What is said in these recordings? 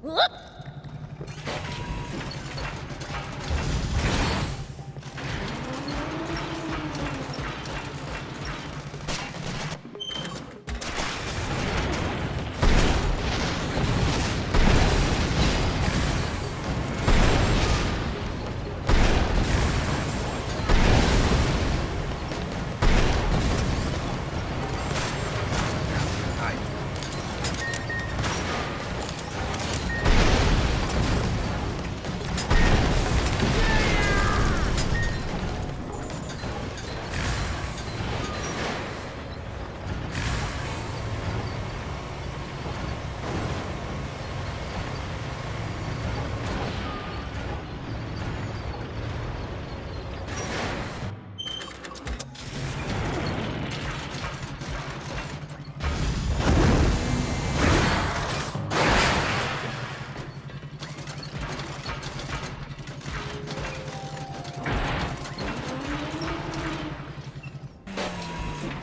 Whoop!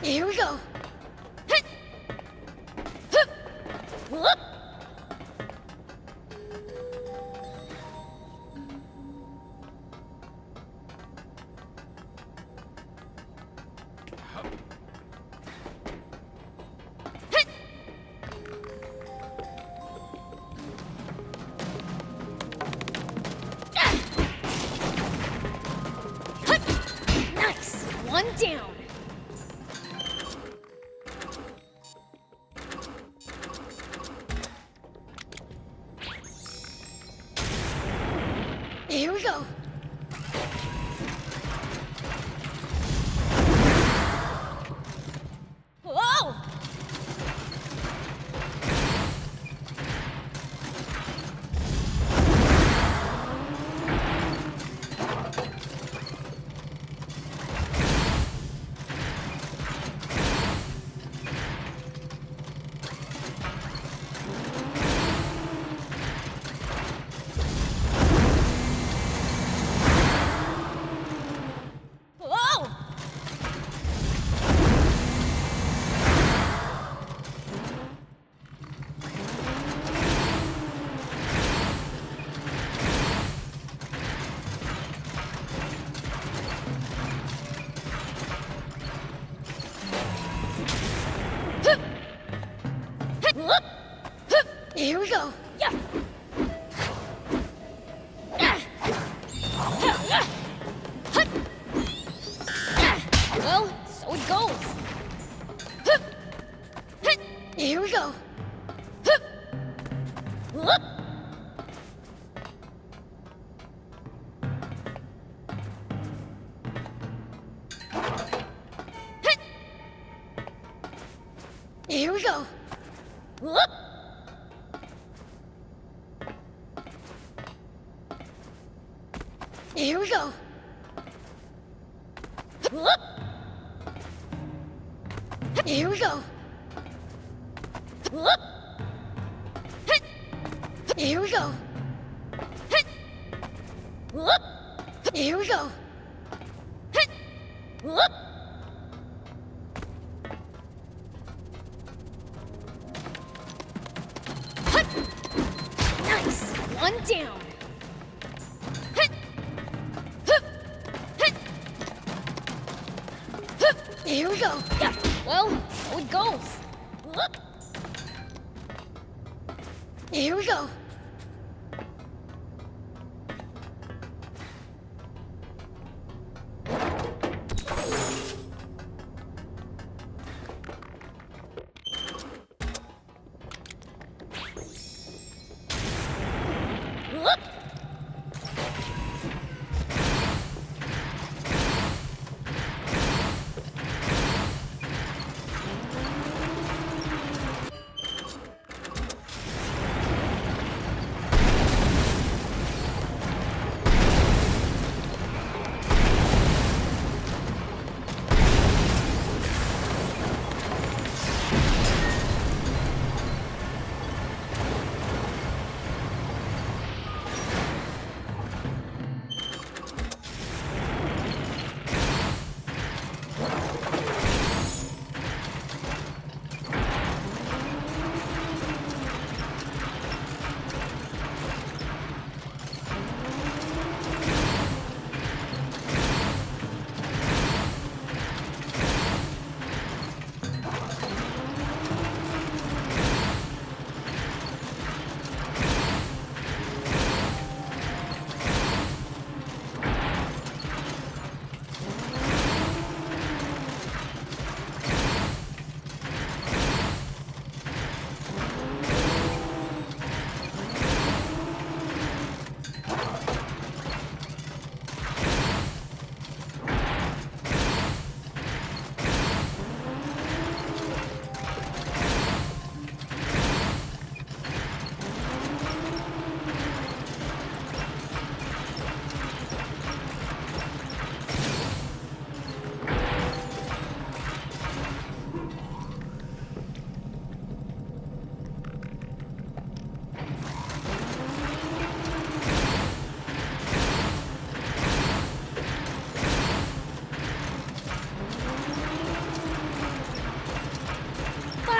Here we go. Whoop! Nice! One down. Here we go. Whoa! Whoa! Whoop! Here we go. Yeah. Well, so it goes. Here we go. Whoop! Here we go. Whoop! Here we go. Whoop! Here we go. Whoop! Here we go. Whoop! Here we go. Whoop! Nice! One down. Here we go. Yeah. Well, so it goes. Whoop. Here we go. Whoop.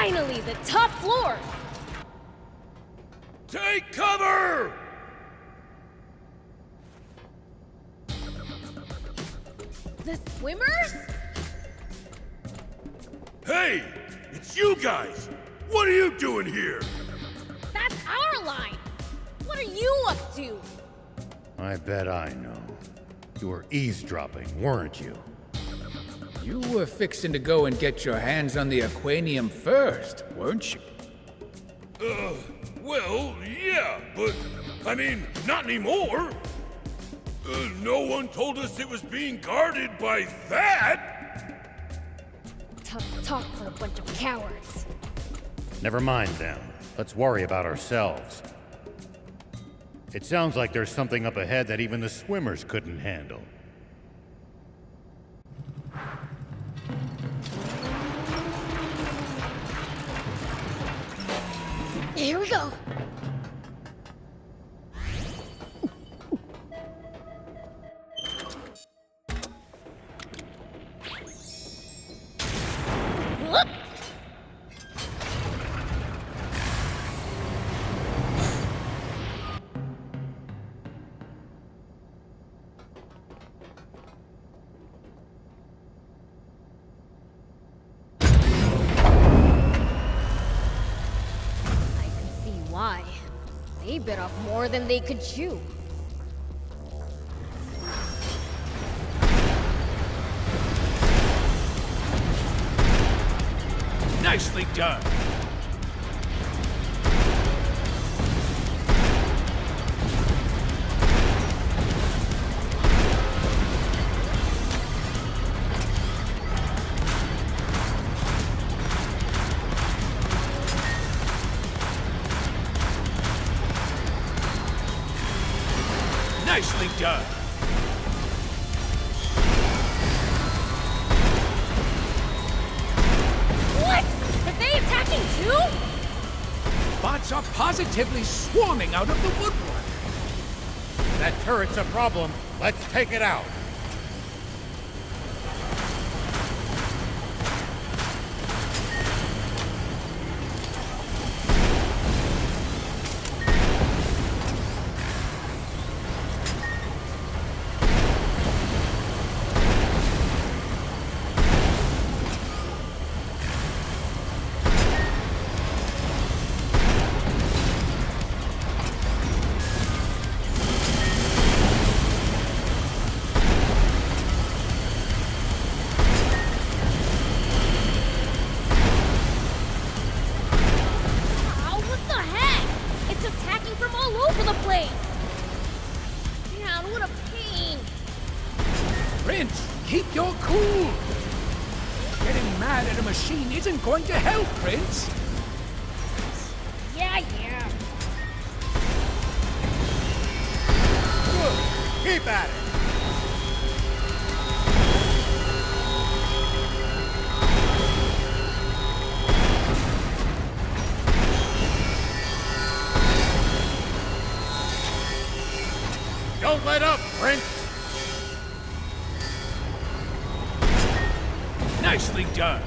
Finally, the top floor! Take cover! The swimmers? Hey! It's you guys! What are you doing here? That's our line! What are you up to? I bet I know. You were eavesdropping, weren't you? You were fixing to go and get your hands on the Aquanium first, weren't you? Well, yeah, but... I mean, not anymore! No one told us it was being guarded by that! Tough talk for a bunch of cowards. Never mind them. Let's worry about ourselves. It sounds like there's something up ahead that even the swimmers couldn't handle. Here we go. Whoop! Why? They bit off more than they could chew. Nicely done. Nicely done. What? Are they attacking too? Bots are positively swarming out of the woodwork. That turret's a problem. Let's take it out. Wow, what the heck? It's attacking from all over the place. Man, what a pain. Prince, keep your cool. Getting mad at a machine isn't going to help, Prince. Yeah. Good. Keep at it. Don't let up, Prince! Nicely done.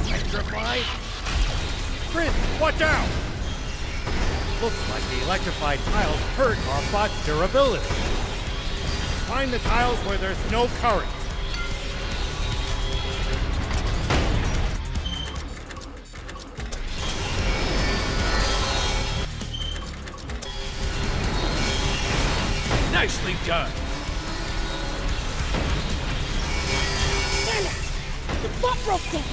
Electrified? Prince, watch out! Looks like the electrified tiles hurt our bot's durability. Find the tiles where there's no current. Nicely done. Damn it! The bot broke down.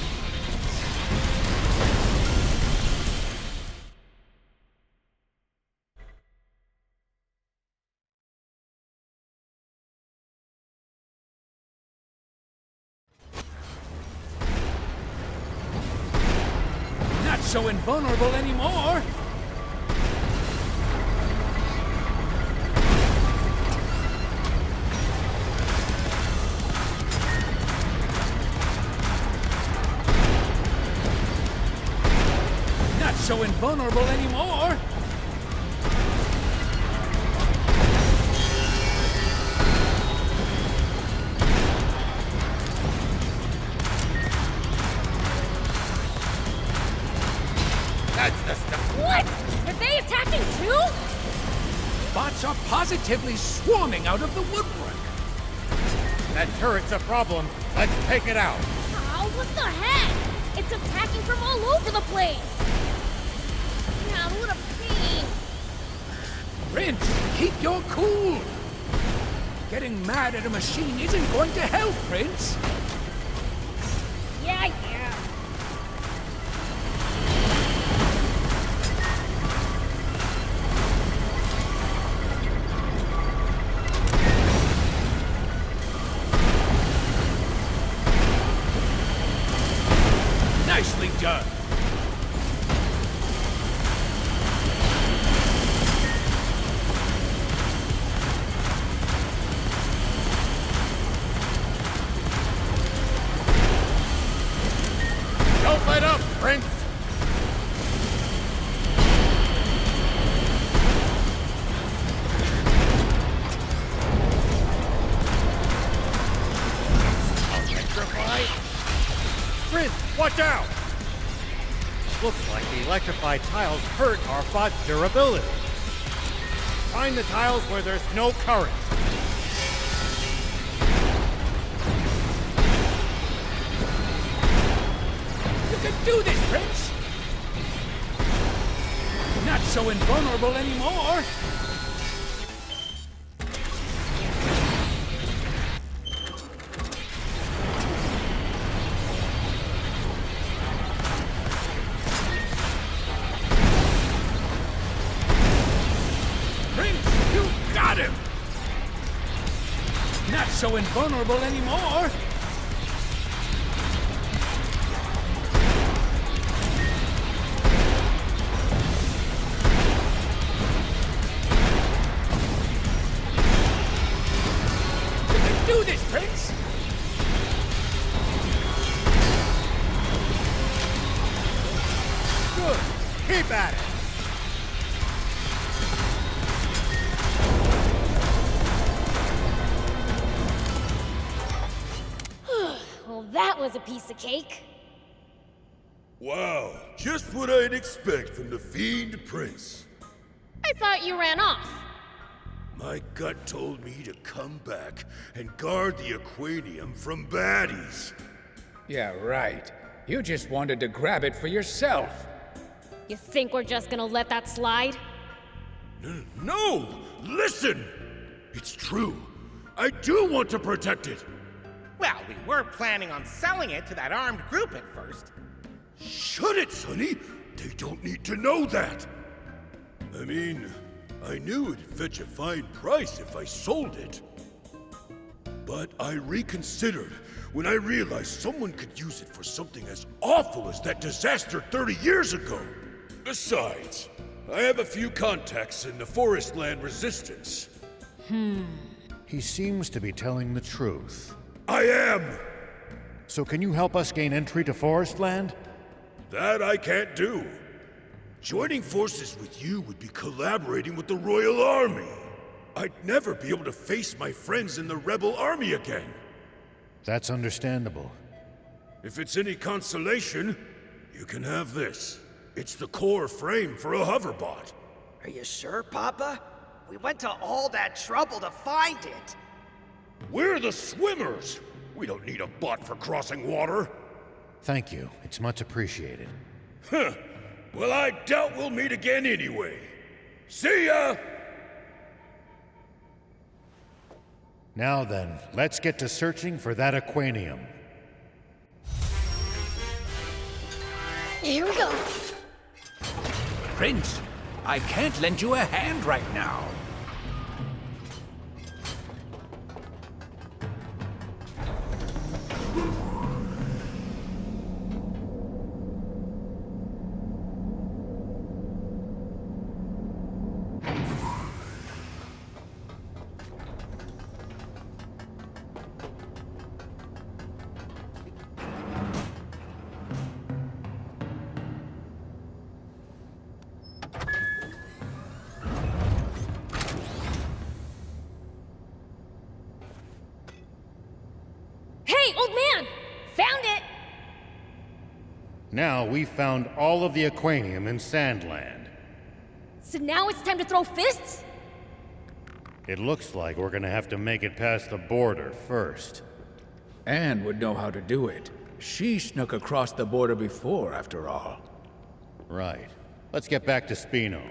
Not so invulnerable anymore. Not so invulnerable anymore. That's the stuff. What? Are they attacking too? Bots are positively swarming out of the woodwork. That turret's a problem. Let's take it out. Oh, what the heck? It's attacking from all over the place. God, what a pain. Prince, keep your cool. Getting mad at a machine isn't going to help, Prince. Yeah. Nicely done. Don't let up, Prince! Electrify? Prince, watch out! Looks like the electrified tiles hurt our bot's durability. Find the tiles where there's no current. You can do this, Prince! Not so invulnerable anymore! Prince, you got him! Not so invulnerable anymore! Do this, Prince! Good. Keep at it. Well, that was a piece of cake. Wow, just what I'd expect from the Fiend Prince. I thought you ran off. My gut told me to come back and guard the Aquanium from baddies. Yeah, right. You just wanted to grab it for yourself. You think we're just gonna let that slide? No! Listen! It's true. I do want to protect it. Well, we were planning on selling it to that armed group at first. Shut it, Sonny! They don't need to know that! I mean, I knew it'd fetch a fine price if I sold it. But I reconsidered when I realized someone could use it for something as awful as that disaster 30 years ago. Besides, I have a few contacts in the Forestland Resistance. He seems to be telling the truth. I am! So can you help us gain entry to Forestland? That I can't do. Joining forces with you would be collaborating with the Royal Army. I'd never be able to face my friends in the Rebel Army again. That's understandable. If it's any consolation, you can have this. It's the core frame for a hoverbot. Are you sure, Papa? We went to all that trouble to find it. We're the swimmers! We don't need a bot for crossing water. Thank you. It's much appreciated. Huh. Well, I doubt we'll meet again anyway. See ya! Now then, let's get to searching for that Aquanium. Here we go. Prince, I can't lend you a hand right now. Now we've found all of the Aquanium in Sandland. So now it's time to throw fists? It looks like we're gonna have to make it past the border first. Anne would know how to do it. She snuck across the border before, after all. Right. Let's get back to Spino.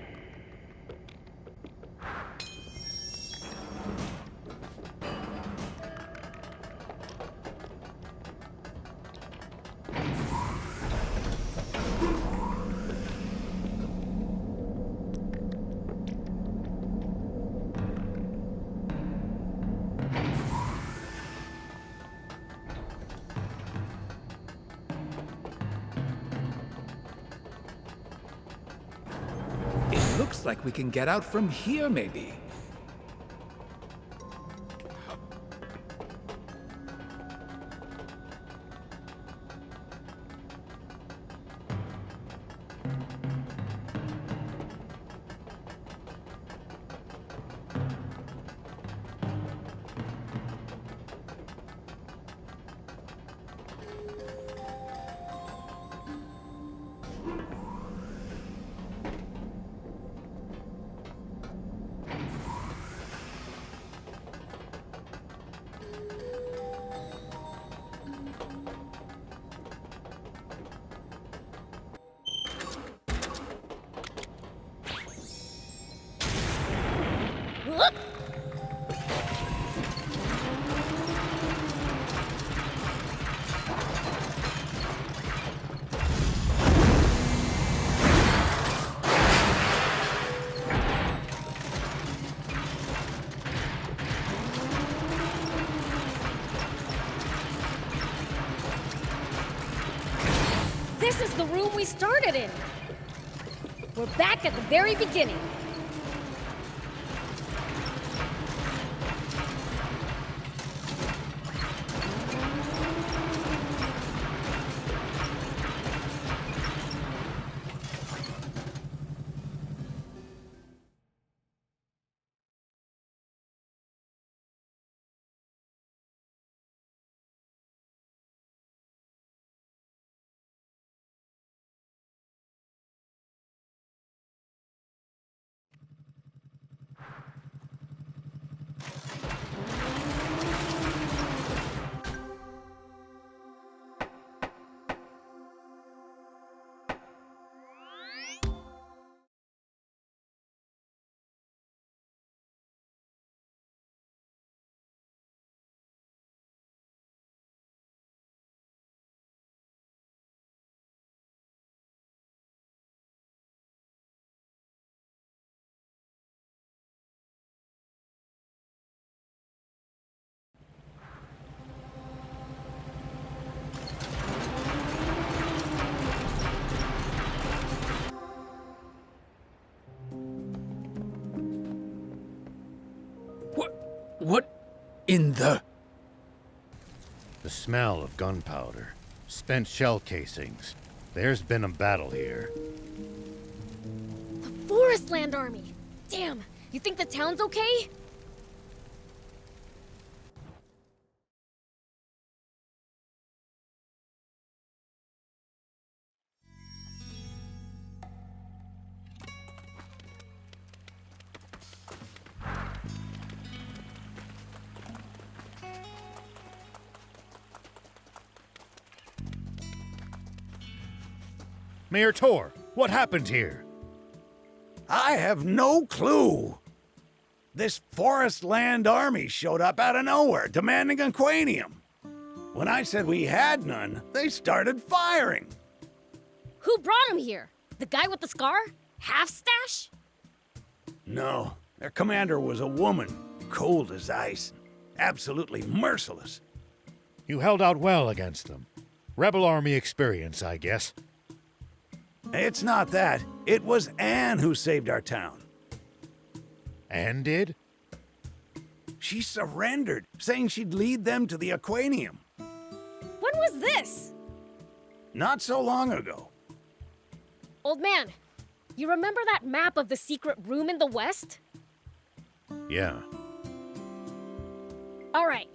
It looks like we can get out from here, maybe. Whoop! This is the room we started in. We're back at the very beginning. What in the... The smell of gunpowder. Spent shell casings. There's been a battle here. The Forest Land Army. Damn, you think the town's okay? Mayor Tor, what happened here? I have no clue. This Forest Land Army showed up out of nowhere, demanding Aquanium. When I said we had none, they started firing. Who brought him here? The guy with the scar? Half-stash? No, their commander was a woman, cold as ice, absolutely merciless. You held out well against them. Rebel Army experience, I guess. It's not that. It was Anne who saved our town. Anne did? She surrendered, saying she'd lead them to the Aquanium. When was this? Not so long ago. Old man, you remember that map of the secret room in the west? Yeah. All right.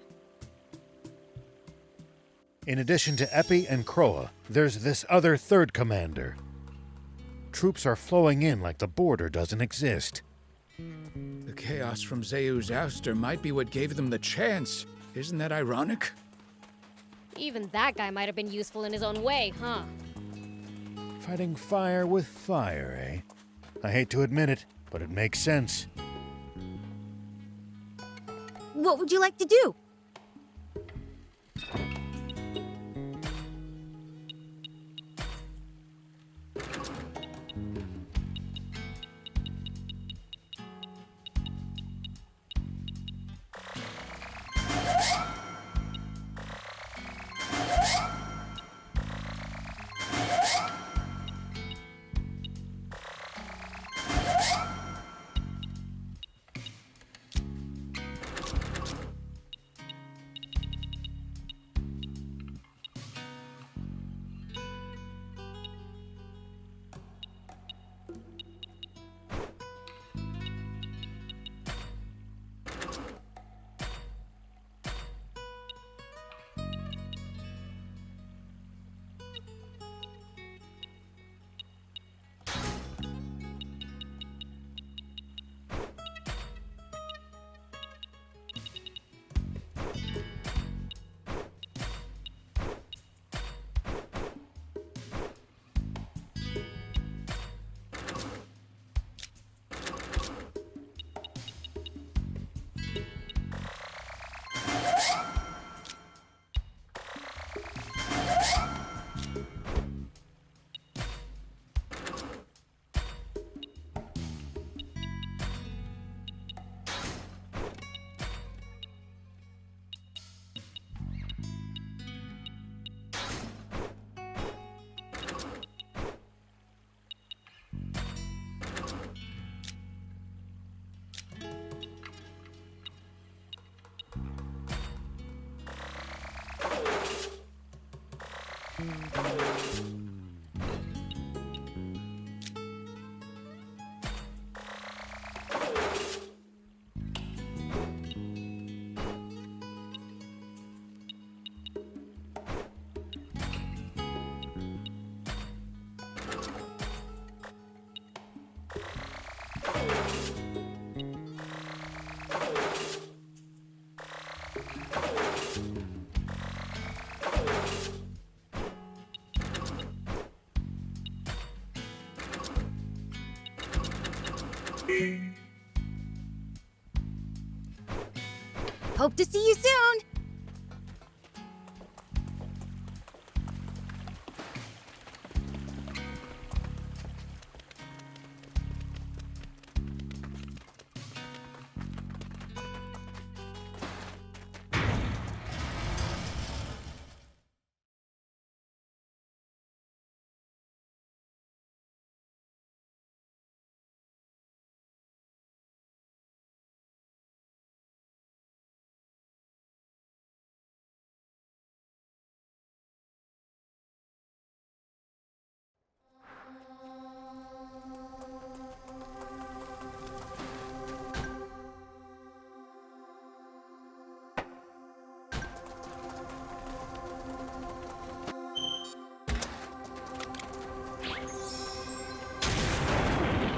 In addition to Epi and Kroa, there's this other third commander. Troops are flowing in like the border doesn't exist. The chaos from Zeu's ouster might be what gave them the chance. Isn't that ironic? Even that guy might have been useful in his own way, huh? Fighting fire with fire, eh? I hate to admit it, but it makes sense. What would you like to do? Hope to see you soon!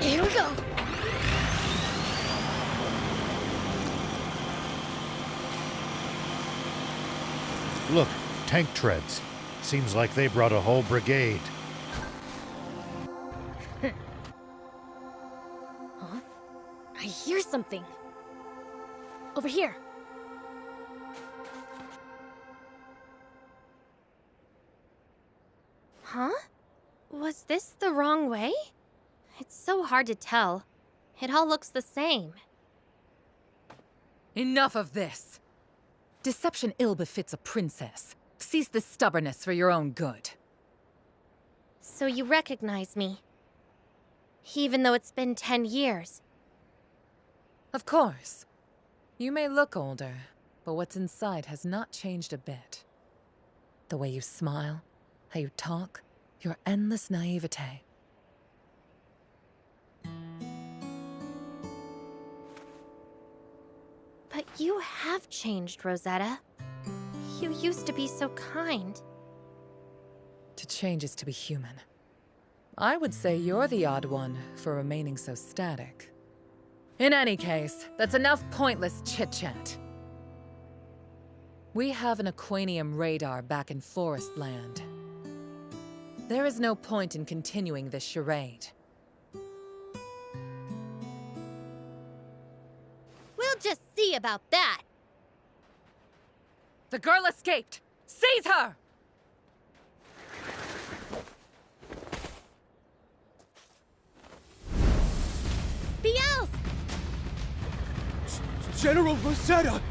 Here we go. Look, tank treads. Seems like they brought a whole brigade. Huh? I hear something. Over here. Huh? Was this the wrong way? It's so hard to tell. It all looks the same. Enough of this! Deception ill befits a princess. Cease this stubbornness for your own good. So you recognize me? Even though it's been 10 years. Of course. You may look older, but what's inside has not changed a bit. The way you smile, how you talk, your endless naivete. But you have changed, Rosetta. You used to be so kind. To change is to be human. I would say you're the odd one for remaining so static. In any case, that's enough pointless chit-chat. We have an Aquanium radar back in Forest Land. There is no point in continuing this charade. We'll just see about that. The girl escaped! Seize her! Beelze! General Rosetta!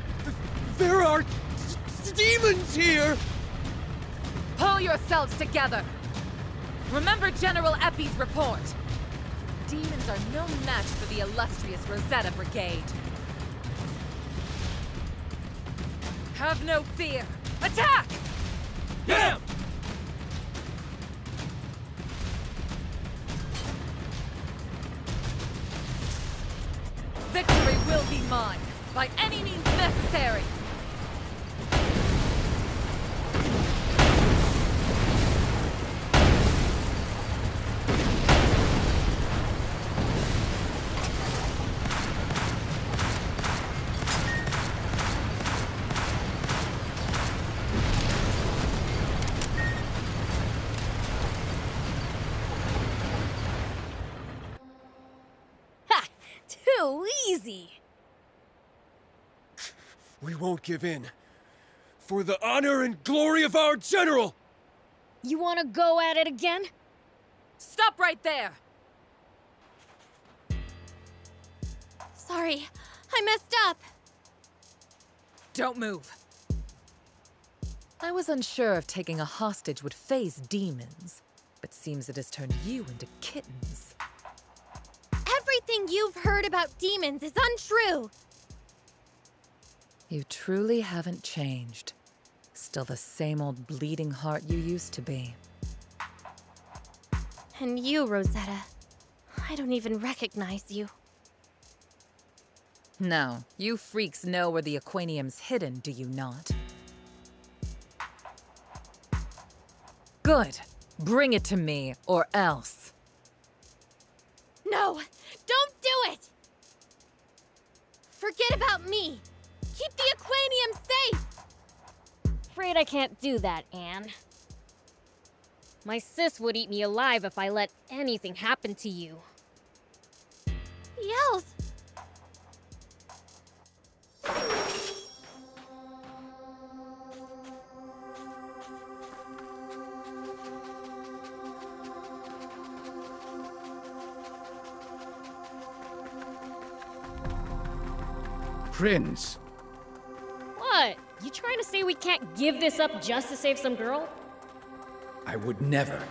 There are demons here! Pull yourselves together! Remember General Epi's report! Demons are no match for the illustrious Rosetta Brigade. Have no fear! Attack! Get him! Victory will be mine, by any means necessary! Ha! Too easy! We won't give in. For the honor and glory of our general! You wanna go at it again? Stop right there! Sorry, I messed up. Don't move. I was unsure if taking a hostage would phase demons, but seems it has turned you into kittens. Everything you've heard about demons is untrue. You truly haven't changed. Still the same old bleeding heart you used to be. And you, Rosetta, I don't even recognize you. No, you freaks know where the Aquanium's hidden, do you not? Good. Bring it to me, or else. No, don't do it! Forget about me. Keep the Aquanium safe! Afraid I can't do that, Anne. My sis would eat me alive if I let anything happen to you. Yells! Prince, What? You trying to say we can't give this up just to save some girl? I would never.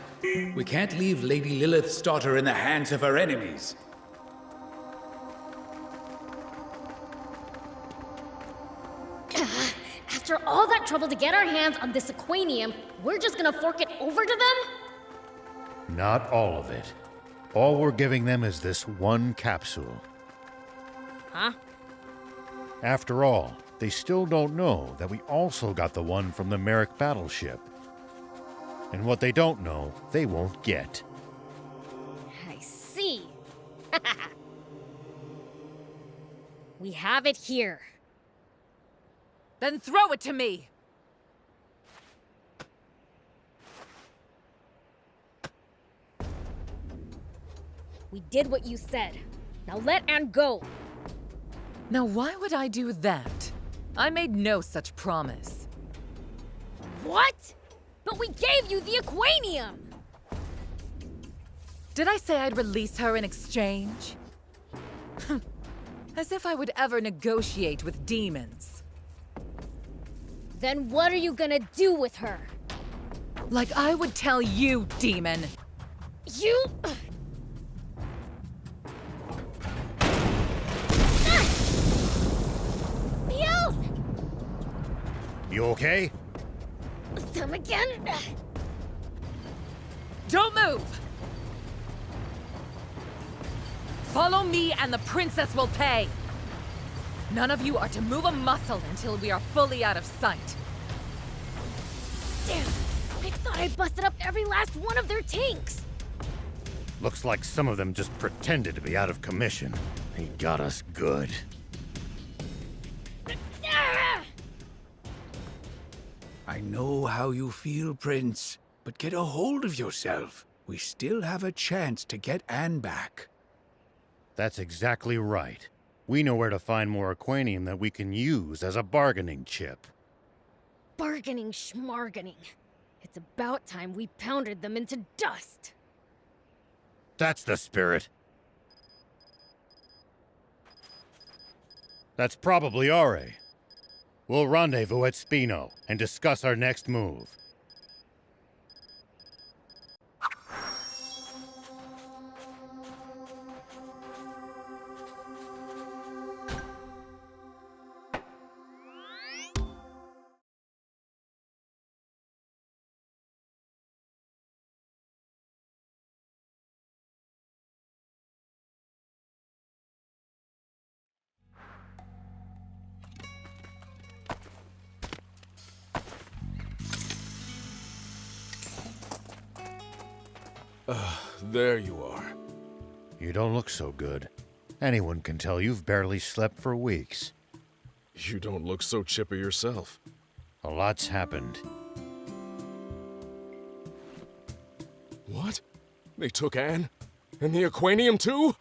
We can't leave Lady Lilith's daughter in the hands of her enemies. After all that trouble to get our hands on this Aquanium, we're just gonna fork it over to them? Not all of it. All we're giving them is this one capsule. Huh? After all, they still don't know that we also got the one from the Merrick battleship. And what they don't know, they won't get. I see. We have it here. Then throw it to me! We did what you said. Now let Anne go. Now why would I do that? I made no such promise. What? But we gave you the Aquanium! Did I say I'd release her in exchange? As if I would ever negotiate with demons. Then what are you gonna do with her? Like I would tell you, demon! You... Beelze! You okay? Them again? Don't move! Follow me and the princess will pay! None of you are to move a muscle until we are fully out of sight. Damn! I thought I busted up every last one of their tanks! Looks like some of them just pretended to be out of commission. He got us good. Ah! I know how you feel, Prince, but get a hold of yourself. We still have a chance to get Anne back. That's exactly right. We know where to find more Aquanium that we can use as a bargaining chip. Bargaining schmargaining. It's about time we pounded them into dust. That's the spirit. That's probably Are. We'll rendezvous at Spino and discuss our next move. There you are. You don't look so good. Anyone can tell you've barely slept for weeks. You don't look so chipper yourself. A lot's happened. What? They took Anne? And the Aquanium too?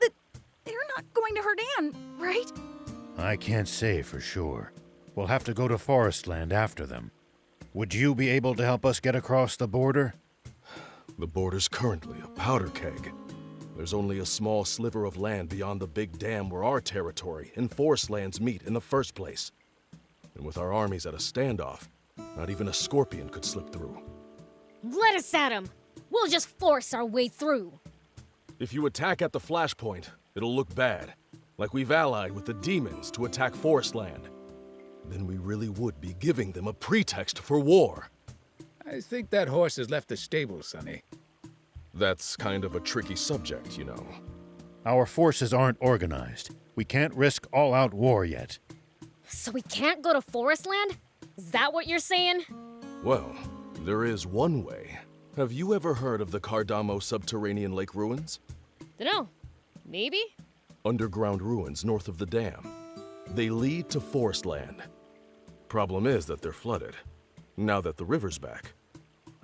They're not going to hurt Anne, right? I can't say for sure. We'll have to go to Forestland after them. Would you be able to help us get across the border? The border's currently a powder keg. There's only a small sliver of land beyond the big dam where our territory and Forestlands meet in the first place. And with our armies at a standoff, not even a scorpion could slip through. Let us at them! We'll just force our way through. If you attack at the flashpoint, it'll look bad. Like we've allied with the demons to attack Forestland. Then we really would be giving them a pretext for war. I think that horse has left the stable, Sonny. That's kind of a tricky subject, you know. Our forces aren't organized. We can't risk all-out war yet. So we can't go to Forestland? Is that what you're saying? Well, there is one way. Have you ever heard of the Cardamo subterranean lake ruins? Dunno. Maybe? Underground ruins north of the dam. They lead to Forestland. Problem is that they're flooded. Now that the river's back,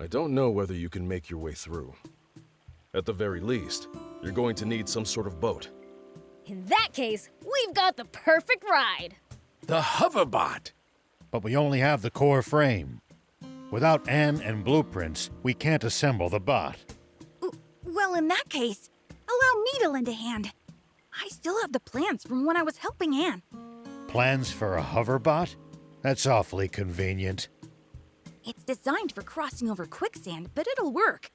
I don't know whether you can make your way through. At the very least, you're going to need some sort of boat. In that case, we've got the perfect ride. The hoverbot! But we only have the core frame. Without Anne and blueprints, we can't assemble the bot. Well, in that case, allow me to lend a hand. I still have the plans from when I was helping Anne. Plans for a hoverbot? That's awfully convenient. It's designed for crossing over quicksand, but it'll work.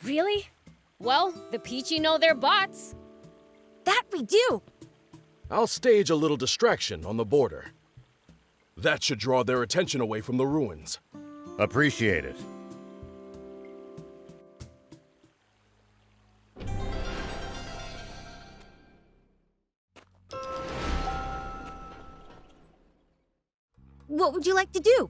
Really? Well, the Peachy know their bots. That we do! I'll stage a little distraction on the border. That should draw their attention away from the ruins. Appreciate it. What would you like to do?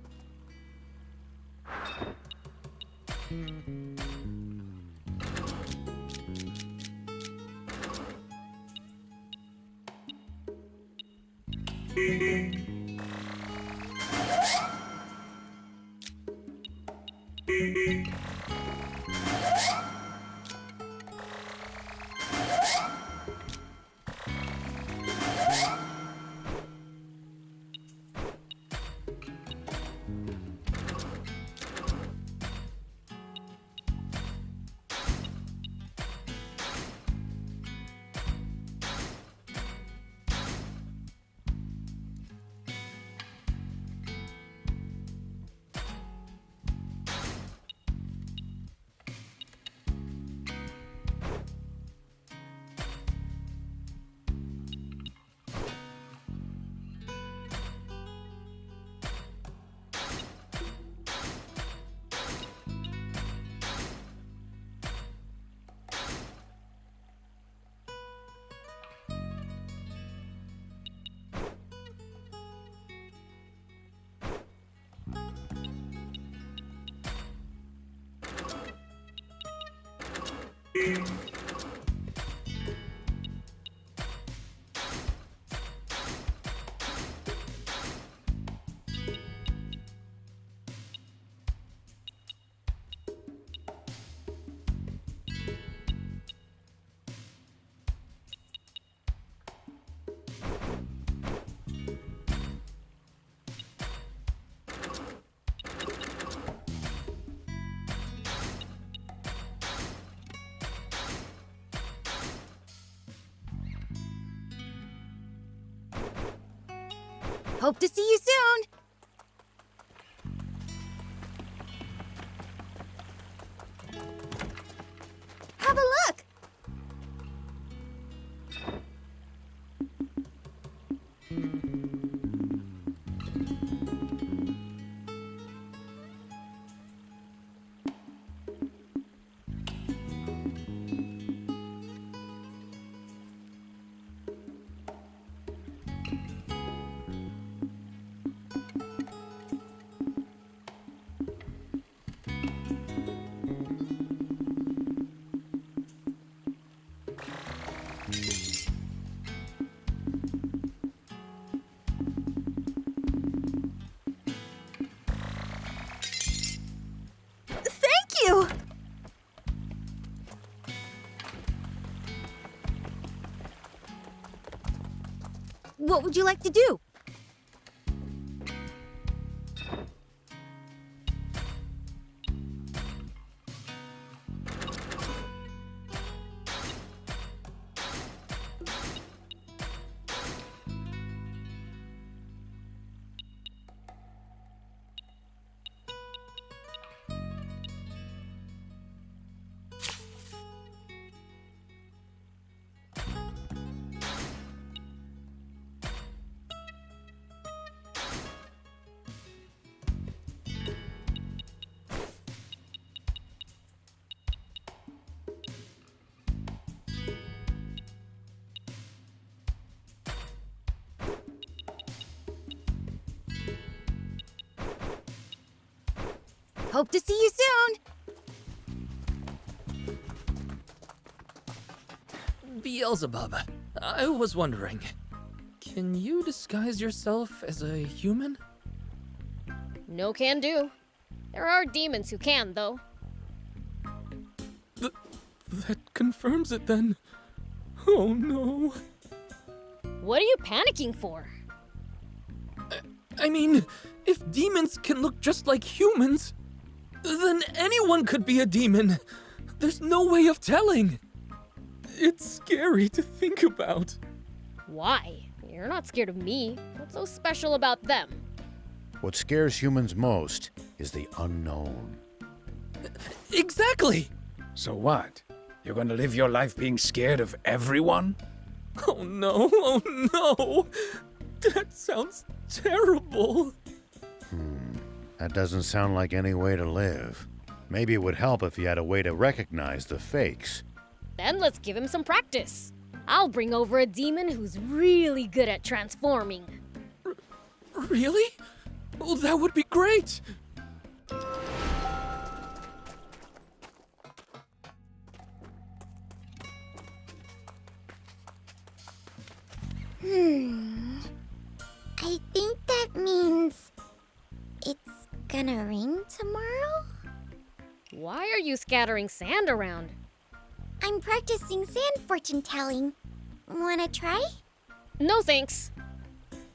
Hope to see you soon! Have a look! Thank you! What would you like to do? Hope to see you soon! Beelzebub, I was wondering, can you disguise yourself as a human? No can do. There are demons who can, though. That confirms it then. Oh no. What are you panicking for? I mean, if demons can look just like humans, then anyone could be a demon. There's no way of telling. It's scary to think about. Why? You're not scared of me. What's so special about them? What scares humans most is the unknown. Exactly! So what? You're gonna live your life being scared of everyone? Oh no! That sounds terrible. That doesn't sound like any way to live. Maybe it would help if you had a way to recognize the fakes. Then let's give him some practice. I'll bring over a demon who's really good at transforming. Really? Oh, that would be great! I think that means it's gonna rain tomorrow? Why are you scattering sand around? I'm practicing sand fortune telling. Wanna try? No thanks.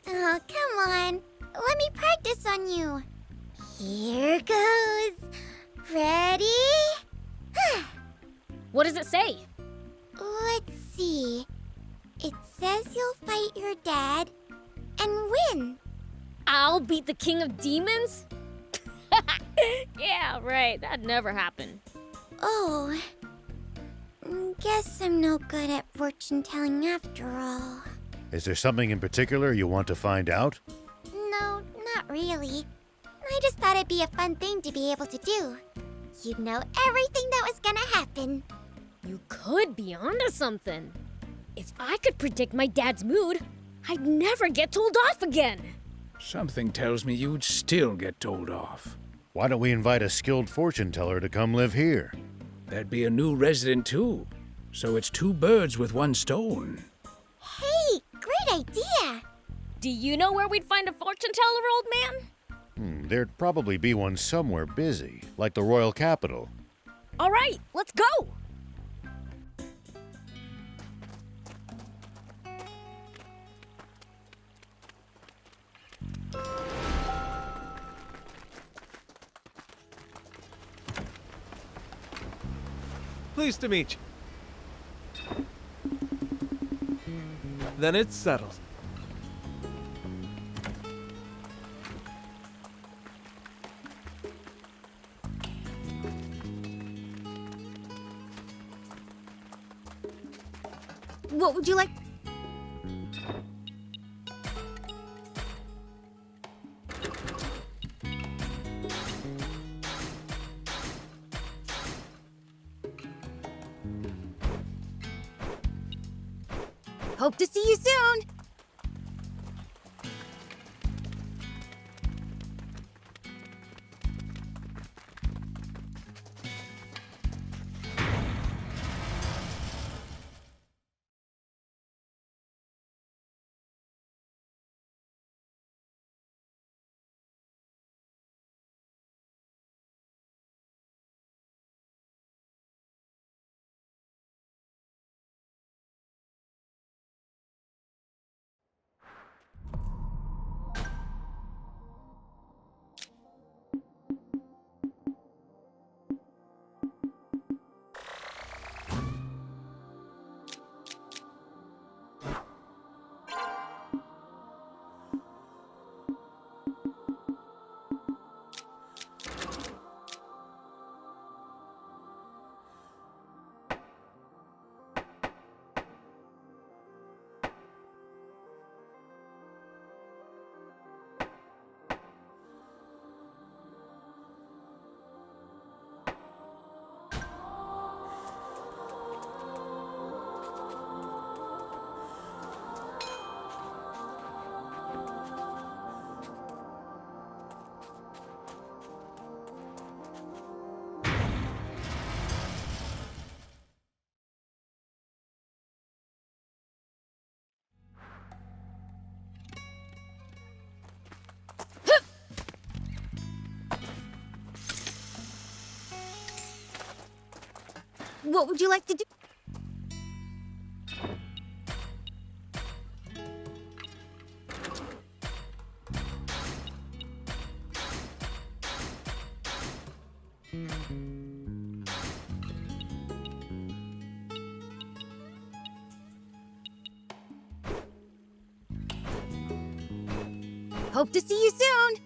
Oh, come on. Let me practice on you. Here goes. Ready? What does it say? Let's see. It says you'll fight your dad and win. I'll beat the king of demons? Yeah, right. That never happened. Oh. Guess I'm no good at fortune telling after all. Is there something in particular you want to find out? No, not really. I just thought it'd be a fun thing to be able to do. You'd know everything that was gonna happen. You could be onto something. If I could predict my dad's mood, I'd never get told off again. Something tells me you'd still get told off. Why don't we invite a skilled fortune teller to come live here? There'd be a new resident too. So it's two birds with one stone. Hey, great idea! Do you know where we'd find a fortune teller, old man? There'd probably be one somewhere busy, like the royal capital. All right, let's go! Pleased to meet you. Then it's settled. What would you like? Hope to see you soon! What would you like to do? Hope to see you soon!